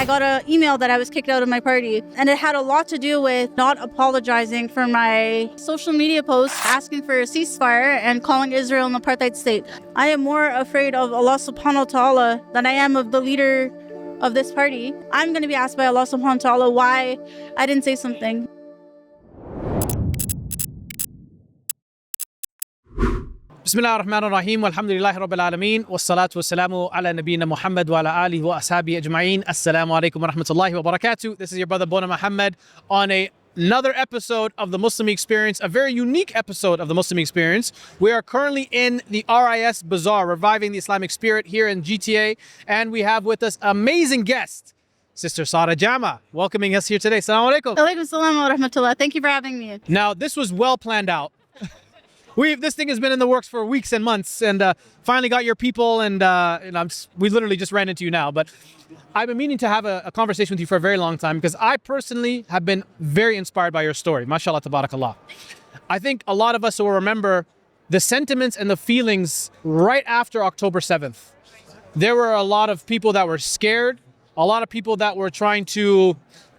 I got an email that I was kicked out of my party. And it had a lot to do with not apologizing for my social media posts asking for a ceasefire and calling Israel an apartheid state. I am more afraid of Allah subhanahu wa ta'ala than I am of the leader of this party. I'm going to be asked by Allah subhanahu wa ta'ala why I didn't say something. Bismillah ar-Rahman ar-Rahim, walhamdulillahi rabbil alameen, wassalatu wassalamu ala nabiyyina Muhammad wa ala alihi wa ashabihi ajma'een. Assalamu alaikum wa rahmatullahi wa barakatuh. This is your brother Boonaa Mohammed on another episode of the Muslimi Experience, a very unique episode of the Muslimi Experience. We are currently in the RIS Bazaar, reviving the Islamic spirit here in GTA, and we have with us amazing guest, Sister Sarah Jama, welcoming us here today. Assalamu alaikum. Alaikum salam wa rahmatullah. Thank you for having me. Now, this was well planned out. This thing has been in the works for weeks and months, and finally got your people, and we literally just ran into you now. But I've been meaning to have a conversation with you for a very long time because I personally have been very inspired by your story. MashaAllah, tabarakallah. I think a lot of us will remember the sentiments and the feelings right after October 7th. There were a lot of people that were scared, a lot of people that were trying to,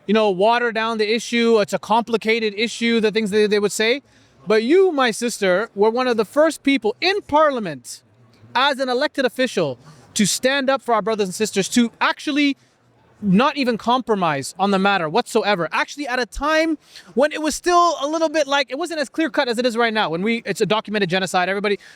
water down the issue. It's a complicated issue, the things that they would say. But you, my sister, were one of the first people in Parliament as an elected official to stand up for our brothers and sisters, to actually not even compromise on the matter whatsoever. Actually, at a time when it was still a little bit like, it wasn't as clear cut as it is right now. It's a documented genocide.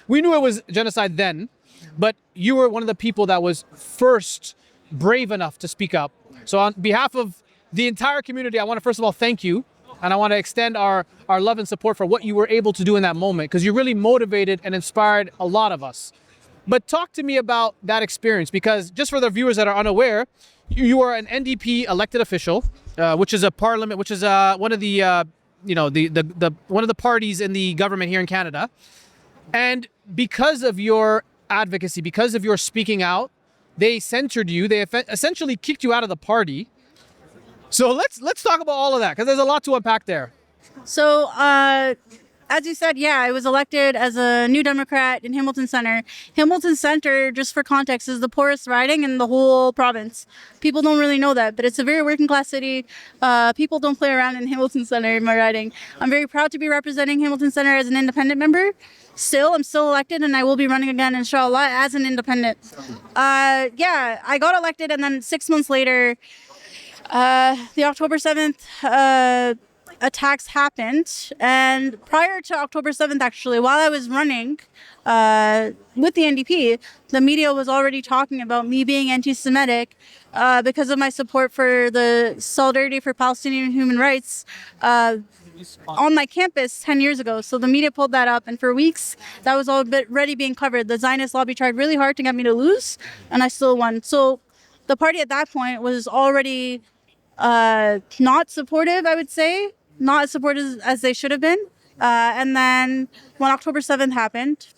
We knew it was genocide then, but you were one of the people that was first brave enough to speak up. So on behalf of the entire community, I want to first of all thank you. And I want to extend our love and support for what you were able to do in that moment, because you really motivated and inspired a lot of us. But talk to me about that experience, because just for the viewers that are unaware, you are an NDP elected official, which is a parliament, which is one of the one of the parties in the government here in Canada. And because of your advocacy, because of your speaking out, they censored you. They essentially kicked you out of the party. So let's talk about all of that, because there's a lot to unpack there. So, as you said, I was elected as a New Democrat in Hamilton Centre. Hamilton Centre, just for context, is the poorest riding in the whole province. People don't really know that, but it's a very working class city. People don't play around in Hamilton Centre in my riding. I'm very proud to be representing Hamilton Centre as an independent member. I'm still elected, and I will be running again, inshallah, as an independent. I got elected, and then 6 months later, the October 7th attacks happened, and prior to October 7th, actually, while I was running with the NDP, the media was already talking about me being anti-Semitic because of my support for the solidarity for Palestinian human rights on my campus 10 years ago. So the media pulled that up, and for weeks, that was already being covered. The Zionist lobby tried really hard to get me to lose, and I still won. So the party at that point was already not supportive, I would say, not as supportive as they should have been. And then when October 7th happened,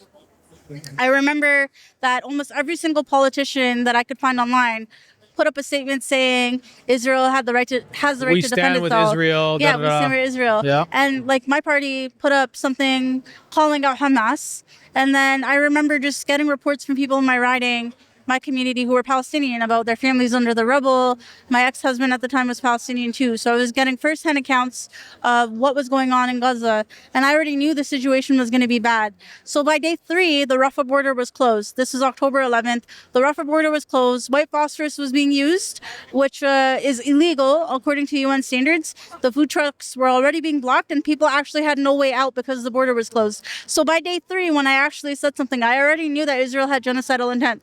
I remember that almost every single politician that I could find online put up a statement saying Israel has the right to defend itself. We stand with Israel. Yeah, we stand with Israel. Yeah. And my party put up something calling out Hamas. And then I remember just getting reports from people in my riding, my community, who were Palestinian, about their families under the rubble. My ex-husband at the time was Palestinian too. So I was getting first-hand accounts of what was going on in Gaza. And I already knew the situation was going to be bad. So by day 3, the Rafah border was closed. This is October 11th. The Rafah border was closed. White phosphorus was being used, which is illegal according to UN standards. The food trucks were already being blocked, and people actually had no way out because the border was closed. So by day 3, when I actually said something, I already knew that Israel had genocidal intent.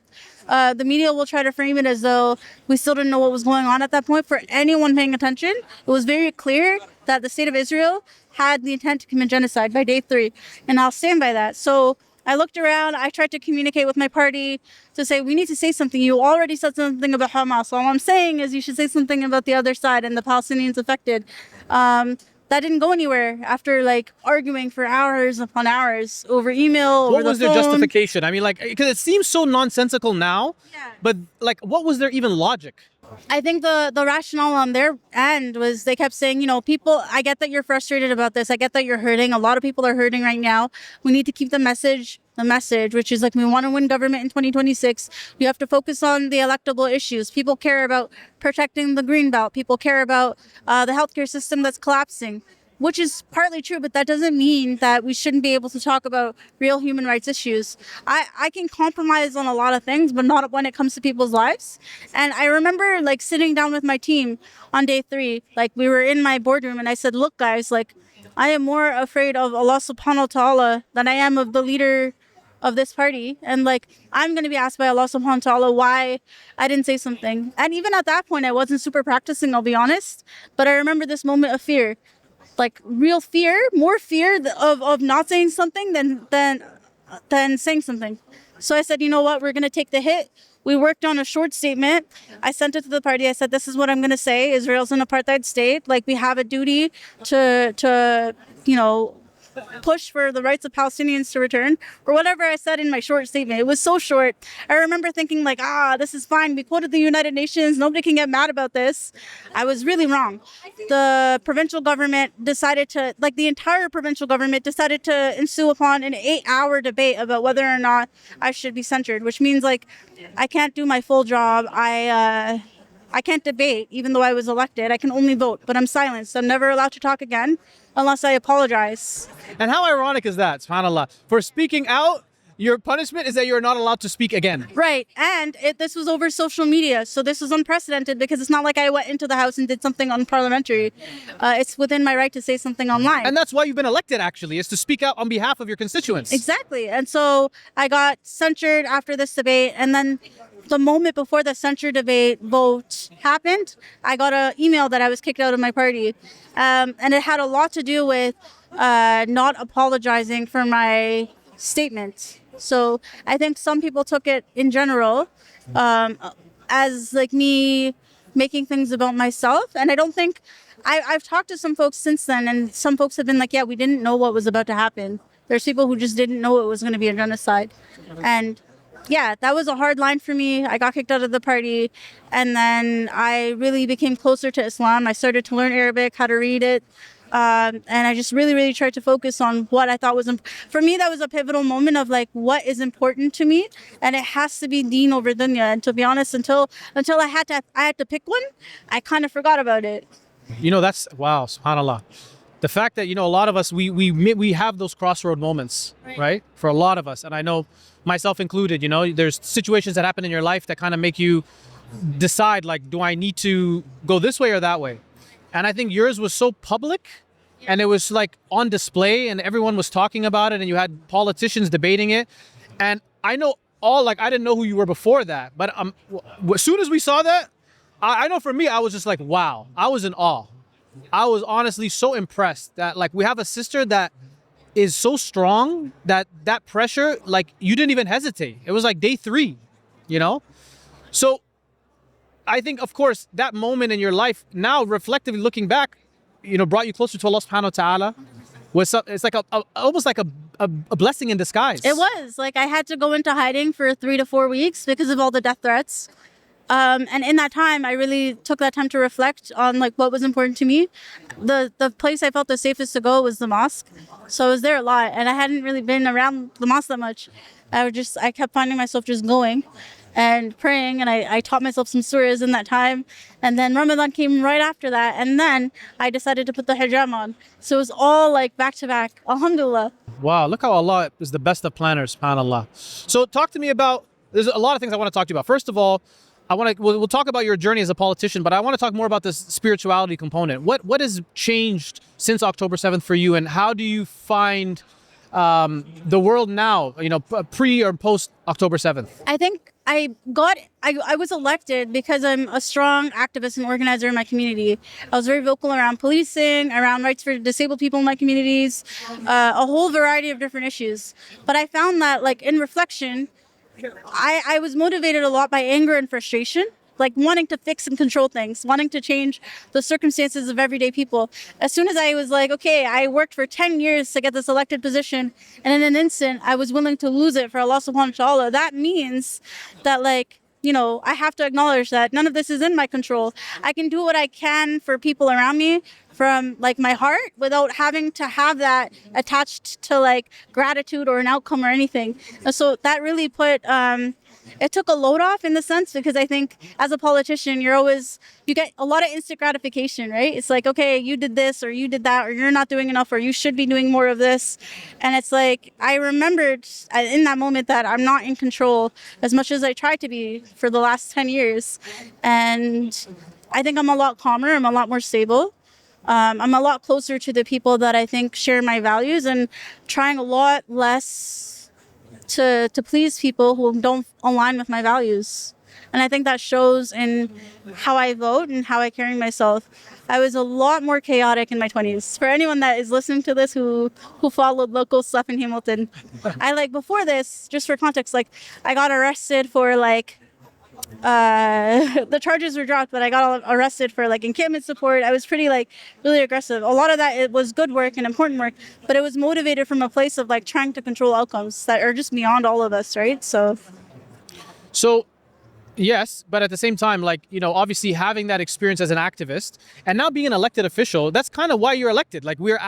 The media will try to frame it as though we still didn't know what was going on at that point. For anyone paying attention, it was very clear that the state of Israel had the intent to commit genocide by day 3. And I'll stand by that. So I looked around. I tried to communicate with my party to say, we need to say something. You already said something about Hamas. All I'm saying is you should say something about the other side and the Palestinians affected. That didn't go anywhere after arguing for hours upon hours over email, over the phone. What was their justification? I mean, because it seems so nonsensical now, but what was their even logic? I think the rationale on their end was they kept saying, people, I get that you're frustrated about this. I get that you're hurting. A lot of people are hurting right now. We need to keep the message the message, which is like, we want to win government in 2026. You have to focus on the electable issues. People care about protecting the green belt. People care about the healthcare system that's collapsing, which is partly true, but that doesn't mean that we shouldn't be able to talk about real human rights issues. I can compromise on a lot of things, but not when it comes to people's lives. And I remember like sitting down with my team on day 3, like we were in my boardroom and I said, look guys, like I am more afraid of Allah subhanahu wa ta'ala than I am of the leader of this party. And like, I'm going to be asked by Allah subhanahu wa ta'ala why I didn't say something. And even at that point, I wasn't super practicing, I'll be honest. But I remember this moment of fear. Like real fear, more fear of not saying something than saying something. So I said, you know what, we're going to take the hit. We worked on a short statement. I sent it to the party. I said, this is what I'm going to say. Israel's an apartheid state. Like we have a duty to push for the rights of Palestinians to return, or whatever I said in my short statement. It was so short. I remember thinking like, this is fine. We quoted the United Nations. Nobody can get mad about this. I was really wrong. The provincial government decided to, like the entire provincial government decided to ensue upon an 8-hour debate about whether or not I should be censured, which means like I can't do my full job. I can't debate, even though I was elected. I can only vote, but I'm silenced. I'm never allowed to talk again unless I apologize. And how ironic is that, subhanAllah? For speaking out, your punishment is that you're not allowed to speak again. Right. And this was over social media. So this was unprecedented because it's not like I went into the house and did something unparliamentary. It's within my right to say something online. And that's why you've been elected, actually, is to speak out on behalf of your constituents. Exactly. And so I got censured after this debate. And then the moment before the censure debate vote happened, I got an email that I was kicked out of my party. And it had a lot to do with not apologizing for my statement. So I think some people took it in general as like me making things about myself. And I don't think, I've talked to some folks since then, and some folks have been like, yeah, we didn't know what was about to happen. There's people who just didn't know it was going to be a genocide. And yeah, that was a hard line for me. I got kicked out of the party, and then I really became closer to Islam. I started to learn Arabic, how to read it, and I just really, really tried to focus on what I thought was for me. That was a pivotal moment of like, what is important to me, and it has to be deen over dunya. And to be honest, until I had to pick one, I kind of forgot about it. You know, that's wow, subhanAllah. The fact that, you know, a lot of us, we have those crossroad moments, right? For a lot of us. And I know myself included, you know, there's situations that happen in your life that kind of make you decide, like, do I need to go this way or that way? And I think yours was so public and it was like on display and everyone was talking about it and you had politicians debating it. And I know I didn't know who you were before that. But as soon as we saw that, I know for me, I was just like, wow, I was in awe. I was honestly so impressed that like we have a sister that is so strong that pressure, like you didn't even hesitate. It was like day 3, you know? So I think, of course, that moment in your life now reflectively looking back, you know, brought you closer to Allah subhanahu wa ta'ala. It's like almost like a blessing in disguise. It was like I had to go into hiding for 3 to 4 weeks because of all the death threats. And in that time, I really took that time to reflect on like what was important to me. The place I felt the safest to go was the mosque. So I was there a lot, and I hadn't really been around the mosque that much. I kept finding myself just going and praying, and I taught myself some surahs in that time. And then Ramadan came right after that, and then I decided to put the hijab on. So it was all like back to back. Alhamdulillah. Wow, look how Allah is the best of planners, subhanAllah. So talk to me about, there's a lot of things I want to talk to you about. First of all, we'll talk about your journey as a politician, but I want to talk more about this spirituality component. What has changed since October 7th for you, and how do you find the world now, you know, pre or post October 7th? I think I was elected because I'm a strong activist and organizer in my community. I was very vocal around policing, around rights for disabled people in my communities, a whole variety of different issues. But I found that, like, in reflection, I was motivated a lot by anger and frustration, like wanting to fix and control things, wanting to change the circumstances of everyday people. As soon as I was like, okay, I worked for 10 years to get this elected position, and in an instant, I was willing to lose it for Allah subhanahu wa ta'ala. That means that, like, I have to acknowledge that none of this is in my control. I can do what I can for people around me from like my heart without having to have that attached to like gratitude or an outcome or anything. And so that really it took a load off in the sense, because I think as a politician, you get a lot of instant gratification, right? It's like, okay, you did this or you did that, or you're not doing enough, or you should be doing more of this. And it's like, I remembered in that moment that I'm not in control as much as I tried to be for the last 10 years. And I think I'm a lot calmer. I'm a lot more stable. I'm a lot closer to the people that I think share my values, and trying a lot less to please people who don't align with my values. And I think that shows in how I vote and how I carry myself. I was a lot more chaotic in my 20s. For anyone that is listening to this who followed local stuff in Hamilton, before this, just for context, I got arrested for the charges were dropped, but I got arrested for encampment support. I was pretty really aggressive. A lot of that, it was good work and important work, but it was motivated from a place of trying to control outcomes that are just beyond all of us, right? So yes, but at the same time, obviously having that experience as an activist and now being an elected official, that's kind of why you're elected. Your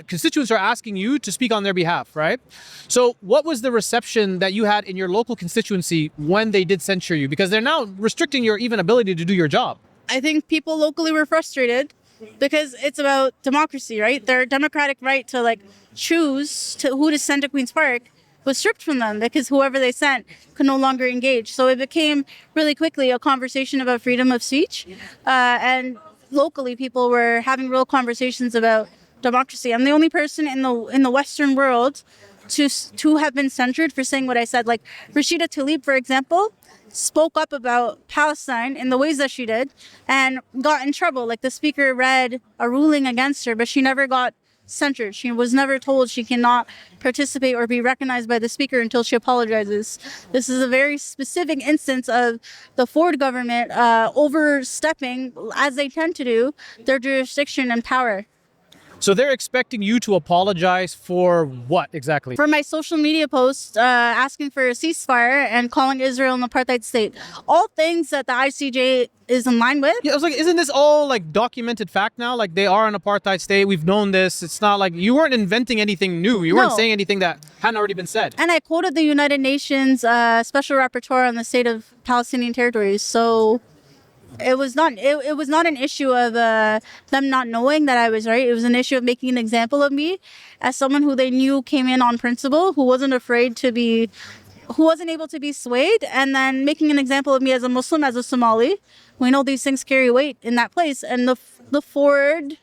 constituents are asking you to speak on their behalf, right? So what was the reception that you had in your local constituency when they did censure you? Because they're now restricting your even ability to do your job. I think people locally were frustrated because it's about democracy, right? Their democratic right to choose who to send to Queen's Park was stripped from them because whoever they sent could no longer engage. So it became really quickly a conversation about freedom of speech. And locally, people were having real conversations about democracy. I'm the only person in the Western world to have been censured for saying what I said. Rashida Tlaib, for example, spoke up about Palestine in the ways that she did and got in trouble. The speaker read a ruling against her, but she never got censured. She was never told she cannot participate or be recognized by the speaker until she apologizes. This is a very specific instance of the Ford government overstepping, as they tend to do, their jurisdiction and power. So they're expecting you to apologize for what exactly? For my social media posts asking for a ceasefire and calling Israel an apartheid state. All things that the ICJ is in line with. Yeah, I was isn't this all documented fact now? They are an apartheid state. We've known this. It's not you weren't inventing anything new. You weren't saying anything that hadn't already been said. And I quoted the United Nations Special Rapporteur on the state of Palestinian territories. So it was not an issue of them not knowing that I was right. It was an issue of making an example of me as someone who they knew came in on principle, who wasn't able to be swayed, and then making an example of me as a Muslim, as a Somali. We know these things carry weight in that place, and the Ford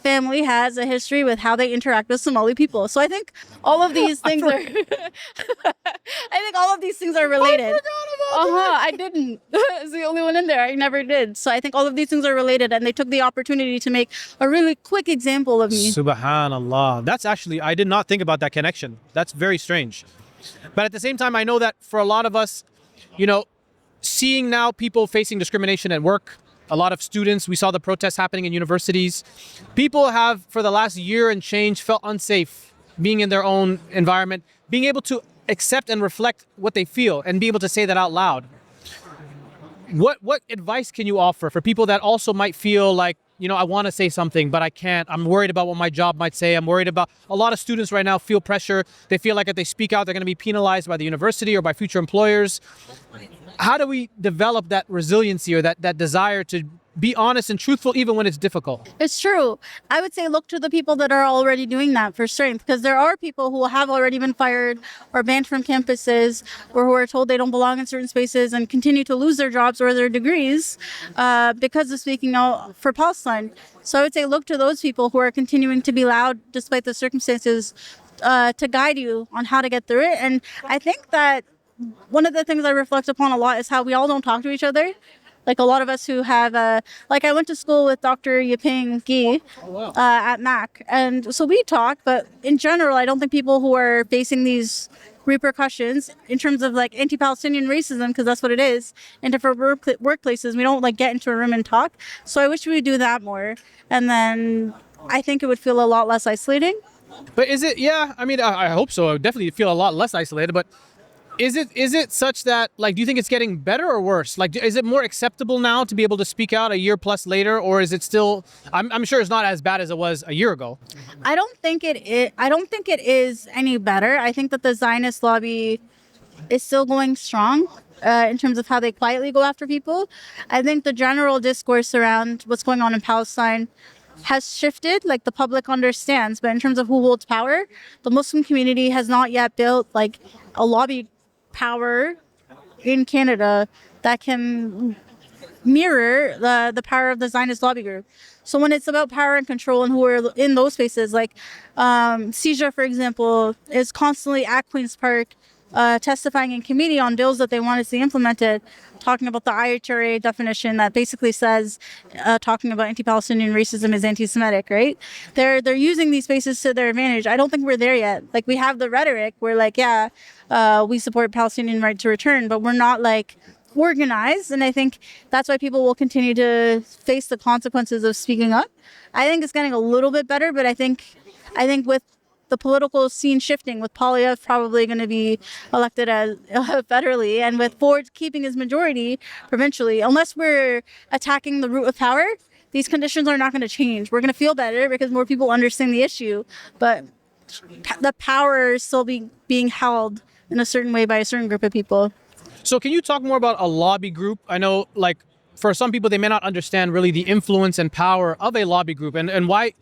family has a history with how they interact with Somali people. So I think all of these things are related. I didn't. I was the only one in there. I never did. So I think all of these things are related, and they took the opportunity to make a really quick example of me. Subhanallah. That's actually, I did not think about that connection. That's very strange. But at the same time, I know that for a lot of us, seeing now people facing discrimination at work, a lot of students, we saw the protests happening in universities. People have, for the last year and change, felt unsafe being in their own environment, being able to accept and reflect what they feel and be able to say that out loud. What advice can you offer for people that also might feel I want to say something, but I can't. I'm worried about what my job might say. I'm worried about a lot of students right now feel pressure. They feel if they speak out, they're going to be penalized by the university or by future employers. How do we develop that resiliency or that desire to be honest and truthful even when it's difficult? It's true. I would say look to the people that are already doing that for strength, because there are people who have already been fired or banned from campuses, or who are told they don't belong in certain spaces and continue to lose their jobs or their degrees because of speaking out for Palestine. So I would say look to those people who are continuing to be loud despite the circumstances to guide you on how to get through it. And I think that one of the things I reflect upon a lot is how we all don't talk to each other. A lot of us who have, I went to school with Dr. Yiping Gi at Mac. And so we talk, but in general, I don't think people who are facing these repercussions in terms of anti-Palestinian racism, because that's what it is, in different workplaces, we don't get into a room and talk. So I wish we would do that more. And then I think it would feel a lot less isolating. But is it, yeah, I mean, I hope so. I would definitely feel a lot less isolated, but Is it such that, like, do you think it's getting better or worse? Like, is it more acceptable now to be able to speak out a year plus later, or is it still? I'm sure it's not as bad as it was a year ago. I don't think it is any better. I think that the Zionist lobby is still going strong in terms of how they quietly go after people. I think the general discourse around what's going on in Palestine has shifted, like the public understands, but in terms of who holds power, the Muslim community has not yet built like a lobby power in Canada that can mirror the power of the Zionist lobby group. So when it's about power and control and who are in those spaces, like CESA, for example, is constantly at Queen's Park testifying in committee on bills that they want to see implemented, talking about the IHRA definition that basically says talking about anti-Palestinian racism is anti-Semitic, right? They're using these spaces to their advantage. I don't think we're there yet. Like, we have the rhetoric, we're like, yeah, we support Palestinian right to return, but we're not like organized, and I think that's why people will continue to face the consequences of speaking up. I think it's getting a little bit better, but I think with the political scene shifting, with Poilievre probably going to be elected as federally, and with Ford keeping his majority provincially, unless we're attacking the root of power, these conditions are not going to change. We're going to feel better because more people understand the issue, but the power is still being held in a certain way by a certain group of people. So can you talk more about a lobby group? I know, like, for some people, they may not understand really the influence and power of a lobby group, and why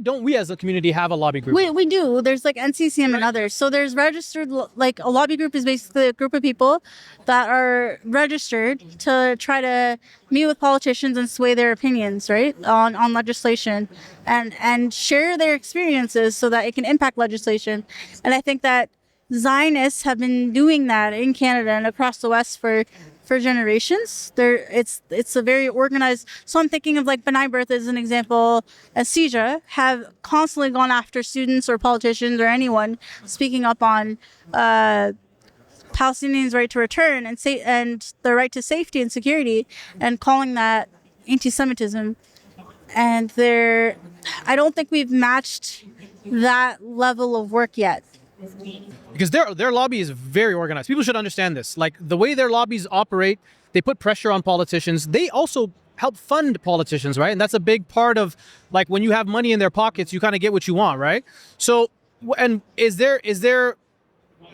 don't we as a community have a lobby group? We do. There's like NCCM and others. So there's registered, like a lobby group is basically a group of people that are registered to try to meet with politicians and sway their opinions, right, on legislation, and share their experiences so that it can impact legislation. And I think that Zionists have been doing that in Canada and across the West for generations. It's a very organized. So I'm thinking of like B'nai B'rith as an example. As CESA have constantly gone after students or politicians or anyone speaking up on Palestinians' right to return and their right to safety and security, and calling that anti-Semitism. And I don't think we've matched that level of work yet. Because their lobby is very organized. People should understand this. Like, the way their lobbies operate, they put pressure on politicians. They also help fund politicians, right? And that's a big part of, like, when you have money in their pockets, you kind of get what you want, right? So, and is there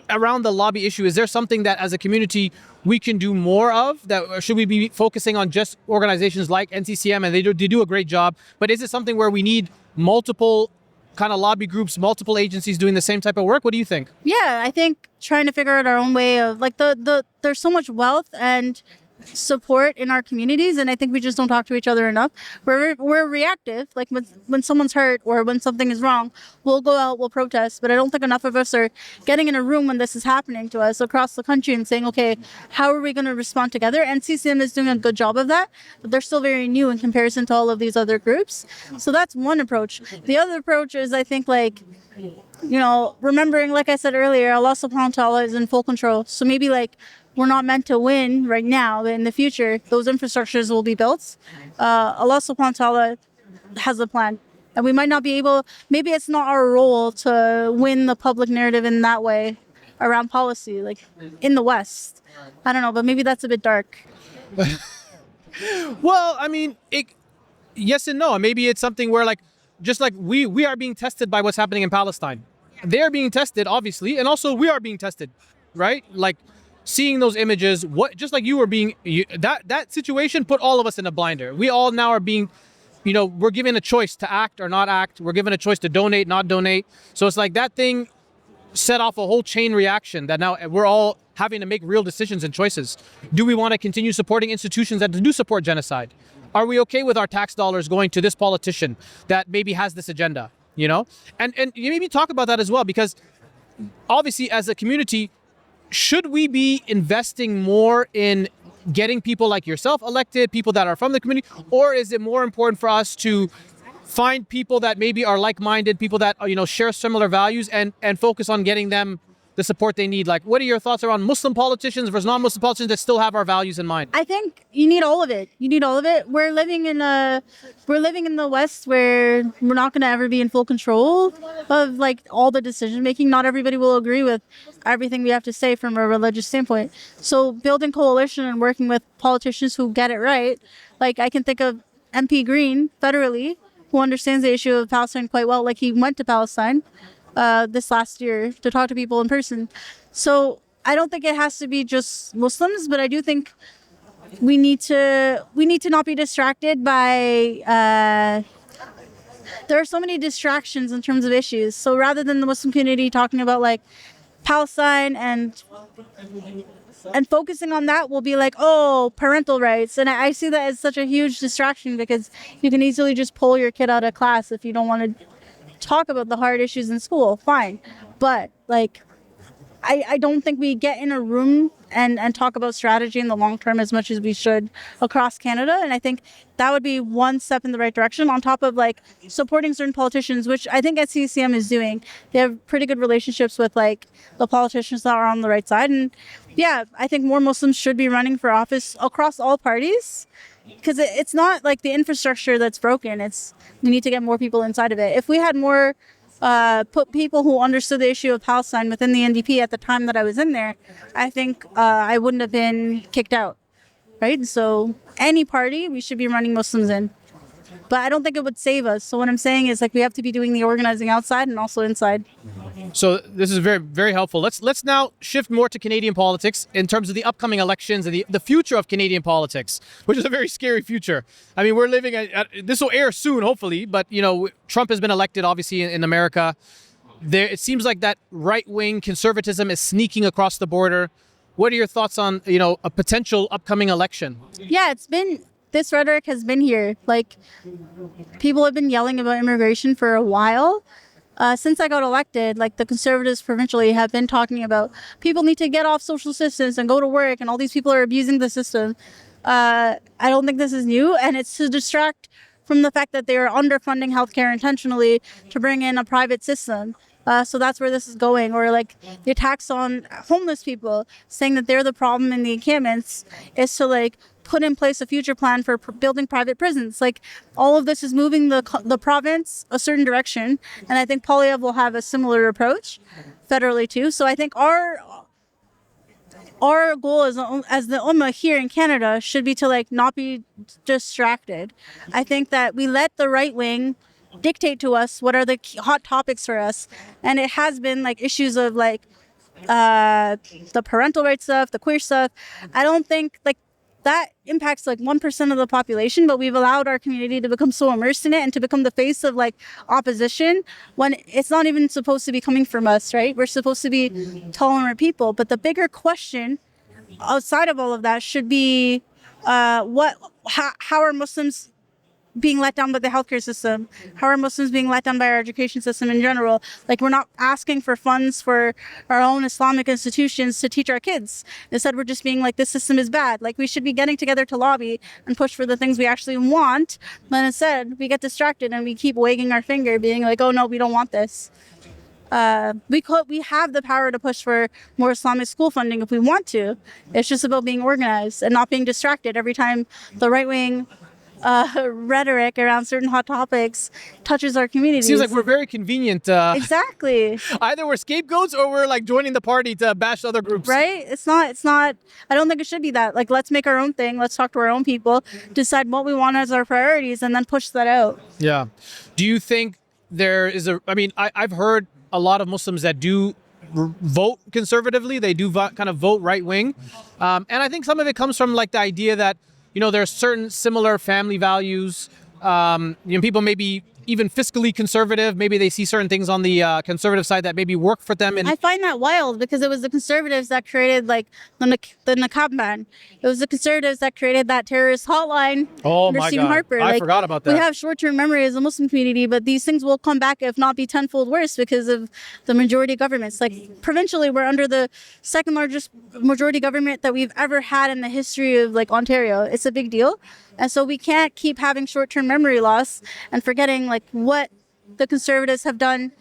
around the lobby issue, is there something that as a community we can do more of? That should we be focusing on just organizations like NCCM, and they do a great job, but is it something where we need multiple kind of lobby groups, multiple agencies doing the same type of work? What do you think? Yeah, I think trying to figure out our own way of, like, there's so much wealth and support in our communities, and I think we just don't talk to each other enough. We're reactive. Like, when someone's hurt or when something is wrong, we'll go out, we'll protest, but I don't think enough of us are getting in a room when this is happening to us across the country and saying, okay, how are we going to respond together? And CCM is doing a good job of that, but they're still very new in comparison to all of these other groups. So that's one approach. The other approach is, I think, like, remembering, like I said earlier, Allah subhanahu wa ta'ala is in full control. So maybe, like, we're not meant to win right now, but in the future, those infrastructures will be built. Allah subhanahu wa ta'ala has a plan. And we might not be able, maybe it's not our role to win the public narrative in that way around policy, like in the West. I don't know, but maybe that's a bit dark. Well, I mean, yes and no. Maybe it's something where, like, just like we are being tested by what's happening in Palestine. They're being tested, obviously, and also we are being tested, right? Like, seeing those images, just like you were being, that situation put all of us in a blinder. We all now are being, we're given a choice to act or not act. We're given a choice to donate, not donate. So it's like that thing set off a whole chain reaction that now we're all having to make real decisions and choices. Do we want to continue supporting institutions that do support genocide? Are we okay with our tax dollars going to this politician that maybe has this agenda, And you maybe talk about that as well, because obviously as a community, should we be investing more in getting people like yourself elected, people that are from the community, or is it more important for us to find people that maybe are like-minded, people that share similar values, and focus on getting them the support they need? Like, what are your thoughts around Muslim politicians versus non-Muslim politicians that still have our values in mind? I think you need all of it. You need all of it. We're living in the West where we're not going to ever be in full control of like all the decision making. Not everybody will agree with everything we have to say from a religious standpoint. So building coalition and working with politicians who get it right. Like I can think of MP Green federally, who understands the issue of Palestine quite well. Like he went to Palestine this last year to talk to people in person. So I don't think it has to be just Muslims, but I do think we need to not be distracted by there are so many distractions in terms of issues. So rather than the Muslim community talking about like Palestine and focusing on that, will be like, oh, parental rights. And I see that as such a huge distraction because you can easily just pull your kid out of class if you don't want to talk about the hard issues in school. Fine. But like, I don't think we get in a room and talk about strategy in the long term as much as we should across Canada. And I think that would be one step in the right direction on top of like supporting certain politicians, which I think SCCM is doing. They have pretty good relationships with like the politicians that are on the right side. And yeah, I think more Muslims should be running for office across all parties because it's not like the infrastructure that's broken. We need to get more people inside of it. If we had more put people who understood the issue of Palestine within the NDP at the time that I was in there, I think I wouldn't have been kicked out, right? So any party, we should be running Muslims in. But I don't think it would save us. So what I'm saying is like we have to be doing the organizing outside and also inside. So this is very, very helpful. Let's now shift more to Canadian politics in terms of the upcoming elections and the future of Canadian politics, which is a very scary future. I mean, we're living this will air soon, hopefully, but you know, Trump has been elected, obviously, in America. It seems like that right-wing conservatism is sneaking across the border. What are your thoughts on, you know, a potential upcoming election? Yeah, this rhetoric has been here. Like, people have been yelling about immigration for a while. Since I got elected, like the Conservatives provincially have been talking about people need to get off social assistance and go to work, and all these people are abusing the system. I don't think this is new, and it's to distract from the fact that they are underfunding healthcare intentionally to bring in a private system. So that's where this is going. Or like the attacks on homeless people, saying that they're the problem in the encampments, is to like put in place a future plan for building private prisons. Like all of this is moving the province a certain direction, and I think Poilievre will have a similar approach federally too. So I think our goal as the Ummah here in Canada should be to like not be distracted. I think that we let the right wing dictate to us what are the hot topics for us, and it has been like issues of like the parental rights stuff, the queer stuff. I don't think like that impacts like 1% of the population, but we've allowed our community to become so immersed in it and to become the face of like opposition when it's not even supposed to be coming from us, right? We're supposed to be tolerant people. But the bigger question outside of all of that should be how are Muslims being let down by the healthcare system? How are Muslims being let down by our education system in general? Like, we're not asking for funds for our own Islamic institutions to teach our kids. Instead, we're just being like, this system is bad. Like, we should be getting together to lobby and push for the things we actually want. But instead, we get distracted and we keep wagging our finger, being like, oh no, we don't want this. We have the power to push for more Islamic school funding if we want to. It's just about being organized and not being distracted every time the right-wing rhetoric around certain hot topics touches our community. Seems like we're very convenient. Exactly. Either we're scapegoats or we're like joining the party to bash other groups. Right? It's not, I don't think it should be that. Like, let's make our own thing. Let's talk to our own people, decide what we want as our priorities, and then push that out. Yeah. Do you think there is I've heard a lot of Muslims that do vote conservatively. They do kind of vote right wing. And I think some of it comes from like the idea that, you know, there are certain similar family values. People may be even fiscally conservative. Maybe they see certain things on the conservative side that maybe work for them. And I find that wild because it was the conservatives that created like the niqab ban. It was the conservatives that created that terrorist hotline. Oh my God, Harper. I forgot about that. We have short-term memory as a Muslim community, but these things will come back, if not be tenfold worse, because of the majority governments. Like provincially, we're under the second largest majority government that we've ever had in the history of like Ontario. It's a big deal. And so we can't keep having short-term memory loss and forgetting like what the conservatives have done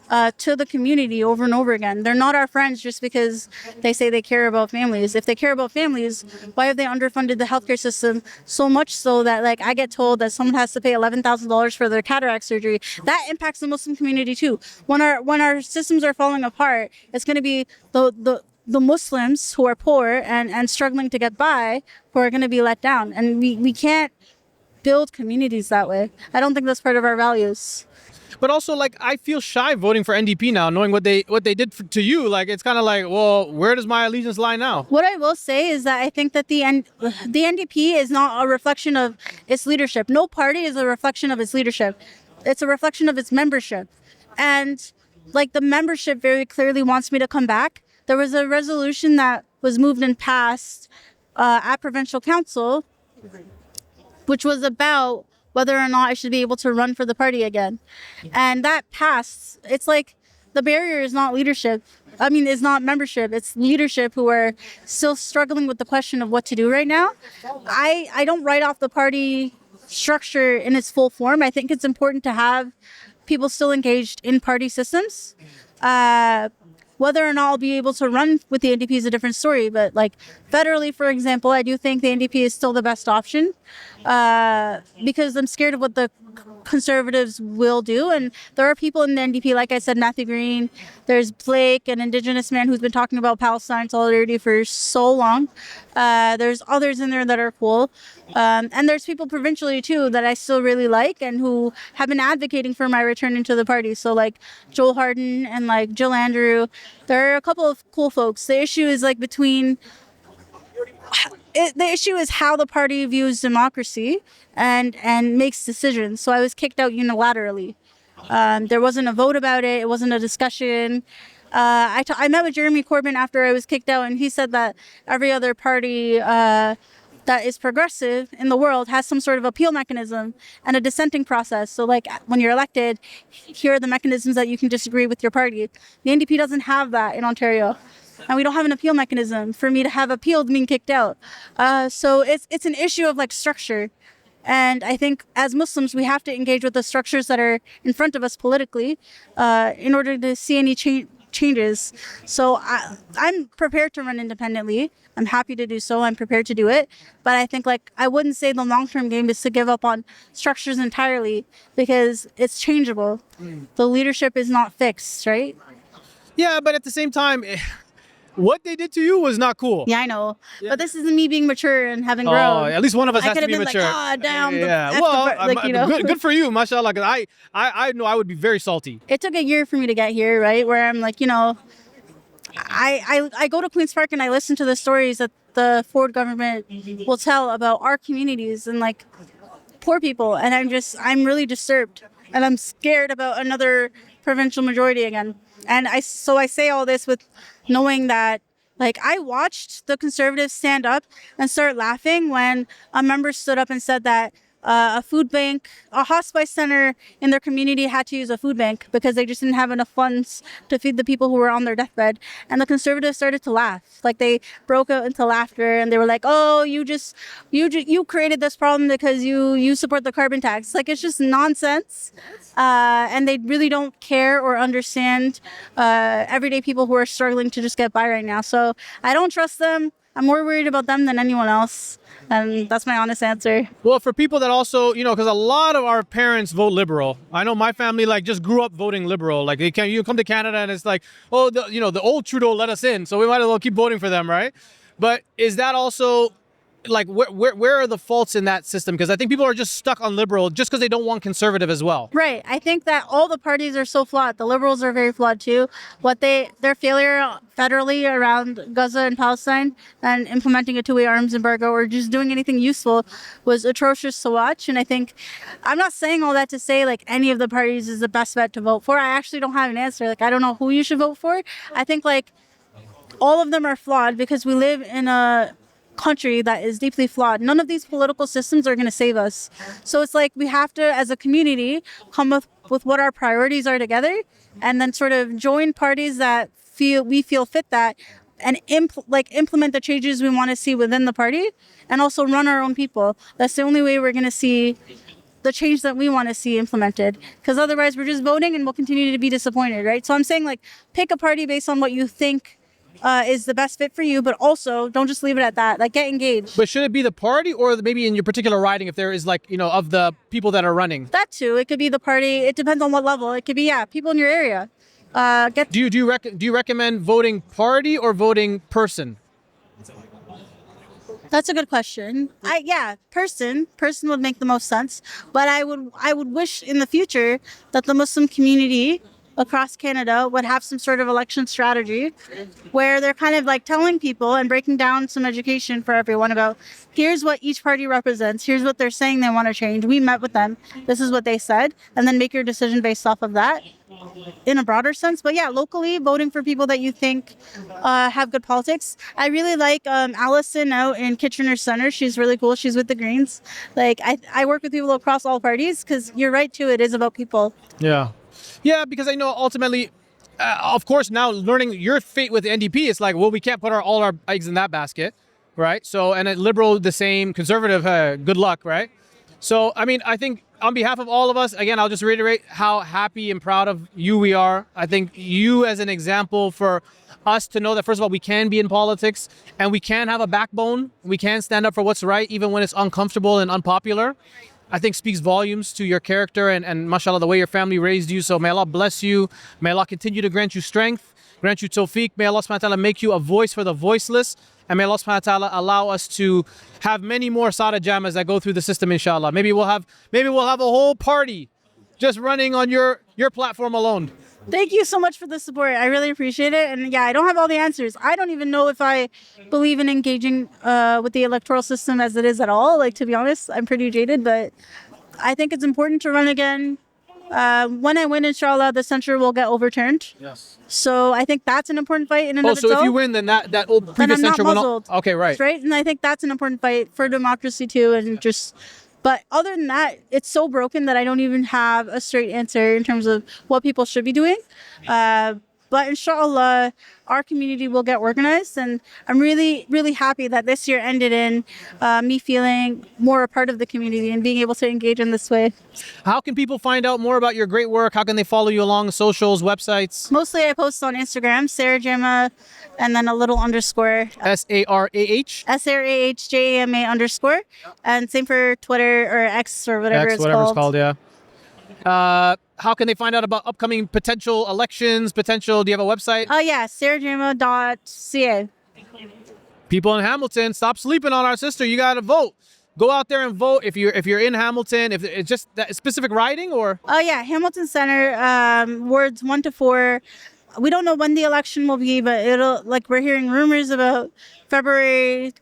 to the community over and over again. They're not our friends just because they say they care about families. If they care about families, why have they underfunded the healthcare system so much so that like I get told that someone has to pay $11,000 for their cataract surgery? That impacts the Muslim community too. When our systems are falling apart, it's going to be the Muslims who are poor and struggling to get by who are going to be let down. And we can't build communities that way. I don't think that's part of our values. But also, like, I feel shy voting for NDP now, knowing what they did to you. Like, it's kind of like, well, where does my allegiance lie now? What I will say is that I think that the NDP is not a reflection of its leadership. No party is a reflection of its leadership. It's a reflection of its membership. And like the membership very clearly wants me to come back. There was a resolution that was moved and passed at Provincial Council, which was about whether or not I should be able to run for the party again. And that passed. It's like the barrier is not leadership. I mean, it's not membership. It's leadership who are still struggling with the question of what to do right now. I don't write off the party structure in its full form. I think it's important to have people still engaged in party systems. Whether or not I'll be able to run with the NDP is a different story. But like federally, for example, I do think the NDP is still the best option because I'm scared of what the Conservatives will do. And there are people in the NDP, like I said, Matthew Green, there's Blake, an Indigenous man who's been talking about Palestine solidarity for so long. There's others in there that are cool. And there's people provincially too that I still really like and who have been advocating for my return into the party. So like Joel Harden and like Jill Andrew, there are a couple of cool folks. The issue is like the issue is how the party views democracy and makes decisions. So I was kicked out unilaterally. There wasn't a vote about it. It wasn't a discussion. I met with Jeremy Corbyn after I was kicked out, and he said that every other party that is progressive in the world has some sort of appeal mechanism and a dissenting process. So like when you're elected, here are the mechanisms that you can disagree with your party. The NDP doesn't have that in Ontario. And we don't have an appeal mechanism for me to have appealed being kicked out. So it's an issue of like structure. And I think as Muslims, we have to engage with the structures that are in front of us politically in order to see any changes. So I'm prepared to run independently. I'm happy to do so. I'm prepared to do it. But I think like I wouldn't say the long-term game is to give up on structures entirely because it's changeable. The leadership is not fixed, right? Yeah, but at the same time, what they did to you was not cool. Yeah, I know. Yeah. But this isn't me being mature and having grown. Oh, at least one of us has to be been mature. Like, oh, damn. Yeah. Well, good for you, mashallah. Because I know I would be very salty. It took a year for me to get here, right? Where I'm like, I go to Queen's Park and I listen to the stories that the Ford government will tell about our communities and like poor people. And I'm really disturbed. And I'm scared about another provincial majority again. And I say all this with knowing that, like, I watched the Conservatives stand up and start laughing when a member stood up and said that a food bank, a hospice center in their community had to use a food bank because they just didn't have enough funds to feed the people who were on their deathbed. And the Conservatives started to laugh. Like they broke out into laughter and they were like, oh, you created this problem because you support the carbon tax. Like it's just nonsense. And they really don't care or understand everyday people who are struggling to just get by right now. So I don't trust them. I'm more worried about them than anyone else. And that's my honest answer. Well, for people that also, because a lot of our parents vote Liberal. I know my family like just grew up voting Liberal. Like you come to Canada and it's like, oh, the old Trudeau let us in, so we might as well keep voting for them, right? But is that also like where are the faults in that system? Because I think people are just stuck on Liberal just because they don't want Conservative as well. Right. I think that all the parties are so flawed. The Liberals are very flawed too. Their failure federally around Gaza and Palestine and implementing a two-way arms embargo or just doing anything useful was atrocious to watch. And I think I'm not saying all that to say like any of the parties is the best bet to vote for. I actually don't have an answer. Like I don't know who you should vote for. I think like all of them are flawed because we live in a country that is deeply flawed. None of these political systems are going to save us. So it's like we have to, as a community, come up with what our priorities are together and then sort of join parties that we feel fit that and implement the changes we want to see within the party and also run our own people. That's the only way we're going to see the change that we want to see implemented. Because otherwise, we're just voting and we'll continue to be disappointed, right? So I'm saying, like, pick a party based on what you think is the best fit for you, but also don't just leave it at that. Like, get engaged. But should it be the party or maybe in your particular riding, if there is like, of the people that are running? That too. It could be the party. It depends on what level. It could be, people in your area. Do you recommend voting party or voting person? That's a good question. Person would make the most sense. But I would wish in the future that the Muslim community across Canada would have some sort of election strategy where they're kind of like telling people and breaking down some education for everyone about here's what each party represents, here's what they're saying they want to change. We met with them. This is what they said, and then make your decision based off of that in a broader sense. But yeah, locally, voting for people that you think have good politics. I really like Allison out in Kitchener Center. She's really cool. She's with the Greens. Like, I work with people across all parties because you're right too. It is about people. Yeah, because I know ultimately, of course, now learning your fate with the NDP, it's like, well, we can't put all our eggs in that basket, right? So, and a liberal, the same, conservative, good luck, right? So, I mean, I think on behalf of all of us, again, I'll just reiterate how happy and proud of you we are. I think you as an example for us to know that, first of all, we can be in politics and we can have a backbone. We can stand up for what's right, even when it's uncomfortable and unpopular. I think speaks volumes to your character and mashallah, the way your family raised you. So may Allah bless you. May Allah continue to grant you strength, grant you tawfiq. May Allah subhanahu wa ta'ala make you a voice for the voiceless. And may Allah subhanahu wa ta'ala allow us to have many more Sarah Jamas that go through the system, inshallah. Maybe we'll have a whole party just running on your platform alone. Thank you so much for the support. I really appreciate it. And yeah, I don't have all the answers. I don't even know if I believe in engaging with the electoral system as it is at all. Like, to be honest, I'm pretty jaded, but I think it's important to run again. When I win, inshallah, the censure will get overturned. Yes. So I think that's an important fight in and of itself. So if you win, then that old previous censure will not... Okay, right. Right? And I think that's an important fight for democracy too, and just... But other than that, it's so broken that I don't even have a straight answer in terms of what people should be doing. But inshallah, our community will get organized. And I'm really, really happy that this year ended in me feeling more a part of the community and being able to engage in this way. How can people find out more about your great work? How can they follow you along socials, websites? Mostly I post on Instagram, Sarah Jama, and then a little underscore. SARAH? SARAHJAMA underscore. And same for Twitter or X or whatever it's whatever called. It's called, yeah. How can they find out about upcoming potential elections? Do you have a website? Oh, yeah, sarahjama.ca. People in Hamilton, stop sleeping on our sister. You got to vote. Go out there and vote if you're in Hamilton. If it's just that specific riding or? Oh, yeah, Hamilton Center, wards 1 to 4. We don't know when the election will be, but we're hearing rumors about February.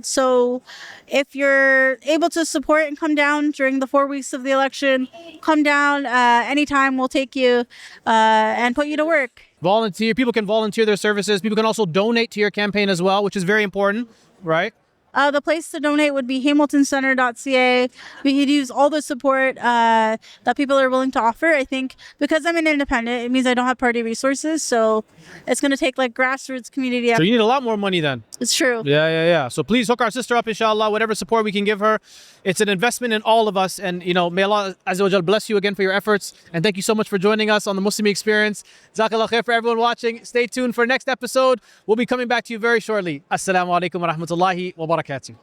So if you're able to support and come down during the 4 weeks of the election, come down anytime. We'll take you and put you to work. Volunteer. People can volunteer their services. People can also donate to your campaign as well, which is very important, right? The place to donate would be hamiltoncenter.ca. We could use all the support that people are willing to offer. I think because I'm an independent, it means I don't have party resources. So it's going to take like grassroots community. So you need a lot more money then. It's true. Yeah. So please hook our sister up, inshallah, whatever support we can give her. It's an investment in all of us. And, may Allah Azza wa Jal bless you again for your efforts. And thank you so much for joining us on the Muslimi Experience. Jazakallah khair for everyone watching. Stay tuned for next episode. We'll be coming back to you very shortly. Assalamu alaikum wa rahmatullahi wa barakatuh.